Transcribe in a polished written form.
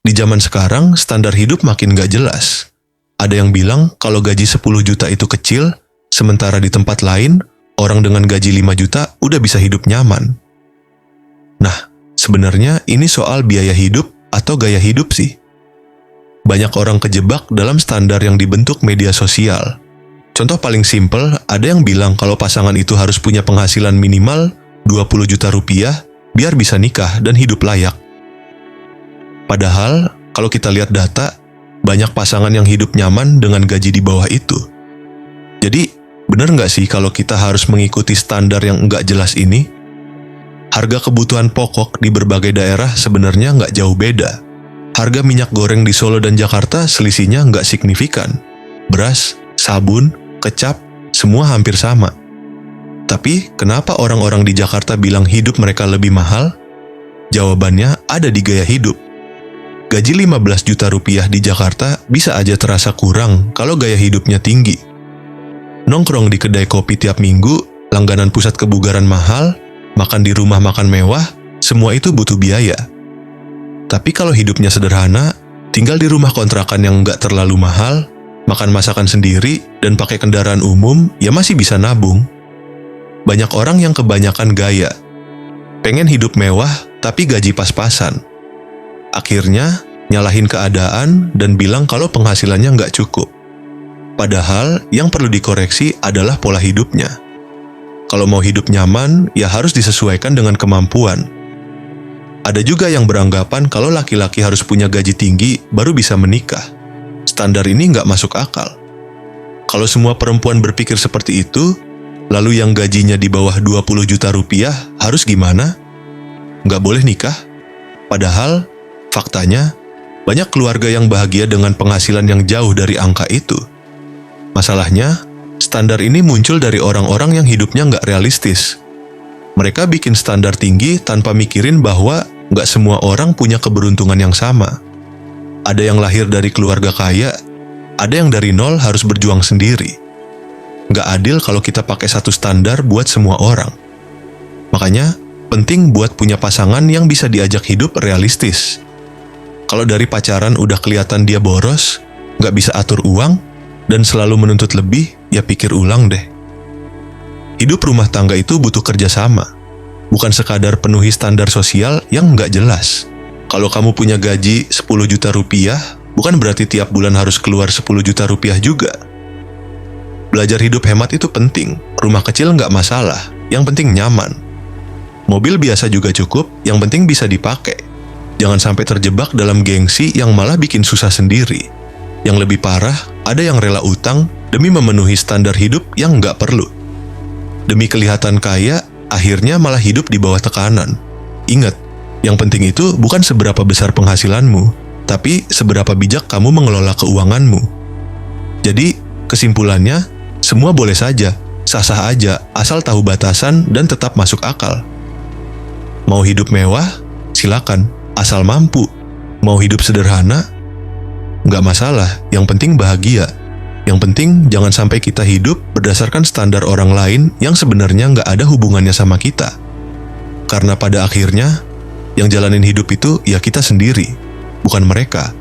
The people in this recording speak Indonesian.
Di zaman sekarang, standar hidup makin gak jelas. Ada yang bilang kalau gaji 10 juta itu kecil, sementara di tempat lain, orang dengan gaji 5 juta udah bisa hidup nyaman. Nah, sebenarnya ini soal biaya hidup atau gaya hidup sih. Banyak orang kejebak dalam standar yang dibentuk media sosial. Contoh paling simpel, ada yang bilang kalau pasangan itu harus punya penghasilan minimal 20 juta rupiah biar bisa nikah dan hidup layak. Padahal, kalau kita lihat data, banyak pasangan yang hidup nyaman dengan gaji di bawah itu. Jadi, benar nggak sih kalau kita harus mengikuti standar yang nggak jelas ini? Harga kebutuhan pokok di berbagai daerah sebenarnya nggak jauh beda. Harga minyak goreng di Solo dan Jakarta selisihnya nggak signifikan. Beras, sabun, kecap, semua hampir sama. Tapi, kenapa orang-orang di Jakarta bilang hidup mereka lebih mahal? Jawabannya ada di gaya hidup. Gaji 15 juta rupiah di Jakarta bisa aja terasa kurang kalau gaya hidupnya tinggi. Nongkrong di kedai kopi tiap minggu, langganan pusat kebugaran mahal, makan di rumah makan mewah, semua itu butuh biaya. Tapi kalau hidupnya sederhana, tinggal di rumah kontrakan yang nggak terlalu mahal, makan masakan sendiri, dan pakai kendaraan umum, ya masih bisa nabung. Banyak orang yang kebanyakan gaya. Pengen hidup mewah, tapi gaji pas-pasan. Akhirnya, nyalahin keadaan dan bilang kalau penghasilannya nggak cukup. Padahal, yang perlu dikoreksi adalah pola hidupnya. Kalau mau hidup nyaman, ya harus disesuaikan dengan kemampuan. Ada juga yang beranggapan kalau laki-laki harus punya gaji tinggi baru bisa menikah. Standar ini nggak masuk akal. Kalau semua perempuan berpikir seperti itu, lalu yang gajinya di bawah 20 juta rupiah harus gimana? Nggak boleh nikah? Padahal, faktanya, banyak keluarga yang bahagia dengan penghasilan yang jauh dari angka itu. Masalahnya, standar ini muncul dari orang-orang yang hidupnya nggak realistis. Mereka bikin standar tinggi tanpa mikirin bahwa nggak semua orang punya keberuntungan yang sama. Ada yang lahir dari keluarga kaya, ada yang dari nol harus berjuang sendiri. Nggak adil kalau kita pakai satu standar buat semua orang. Makanya, penting buat punya pasangan yang bisa diajak hidup realistis. Kalau dari pacaran udah kelihatan dia boros, nggak bisa atur uang, dan selalu menuntut lebih, ya pikir ulang deh. Hidup rumah tangga itu butuh kerjasama, bukan sekadar penuhi standar sosial yang nggak jelas. Kalau kamu punya gaji 10 juta rupiah, bukan berarti tiap bulan harus keluar 10 juta rupiah juga. Belajar hidup hemat itu penting, rumah kecil nggak masalah, yang penting nyaman. Mobil biasa juga cukup, yang penting bisa dipakai. Jangan sampai terjebak dalam gengsi yang malah bikin susah sendiri. Yang lebih parah, ada yang rela utang demi memenuhi standar hidup yang nggak perlu. Demi kelihatan kaya, akhirnya malah hidup di bawah tekanan. Ingat, yang penting itu bukan seberapa besar penghasilanmu, tapi seberapa bijak kamu mengelola keuanganmu. Jadi, kesimpulannya, semua boleh saja, sah-sah aja, asal tahu batasan dan tetap masuk akal. Mau hidup mewah? Silakan. Asal mampu. Mau hidup sederhana? Nggak masalah, yang penting bahagia. Yang penting jangan sampai kita hidup berdasarkan standar orang lain yang sebenarnya nggak ada hubungannya sama kita. Karena pada akhirnya, yang jalanin hidup itu ya kita sendiri, bukan mereka.